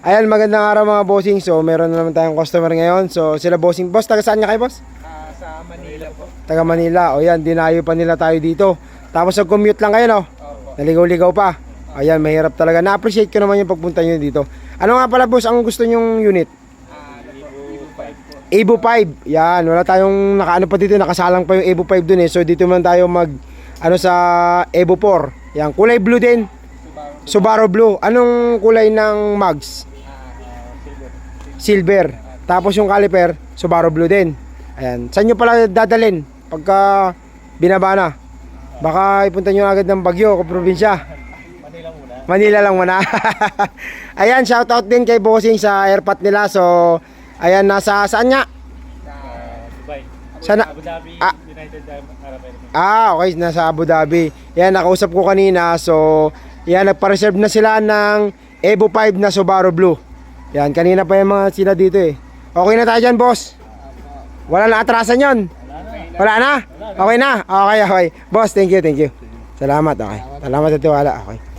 Ayan, magandang araw mga bossing. So, meron na naman tayong customer ngayon. So, sila bossing. Boss, taga saan niya kayo, boss? Sa Manila po. Taga Manila. O yan, dinayo pa nila tayo dito. Tapos nag-commute lang kayo, no? Opo. Naligaw-ligaw pa. Ayan, mahirap talaga. Na-appreciate ko naman yung pagpunta nyo dito. Ano nga pala, boss, ang gusto nyong unit? Evo 5 po. Evo 5. Yan, wala tayong nakaano pa dito. Nakasalang pa yung Evo 5 dun eh. So, dito man tayo ano sa Evo 4. Yan, kulay blue din. Subaru blue. Anong kulay ng mags? Silver. Tapos yung caliper, Subaru blue din. Ayan. Saan nyo pala dadalhin pagka binaba na? Baka ipunta nyo agad ng Baguio o probinsya. Manila lang muna. Ayan, shoutout din kay Bossing sa airpot nila. So, ayan, saan nga? Dubai. Sana, Abu Dhabi, United Arab Emirates. okay, nasa Abu Dhabi. Yan, nakausap ko kanina. So, yan, nagpa-reserve na sila ng Evo 5 na Subaru Blue. Yan, kanina pa yung mga sila dito eh. Okay na tayo dyan, boss? Wala na atrasan yon? Wala na? Okay na? Okay. Boss, thank you. Salamat, okay. Salamat sa tiwala, okay.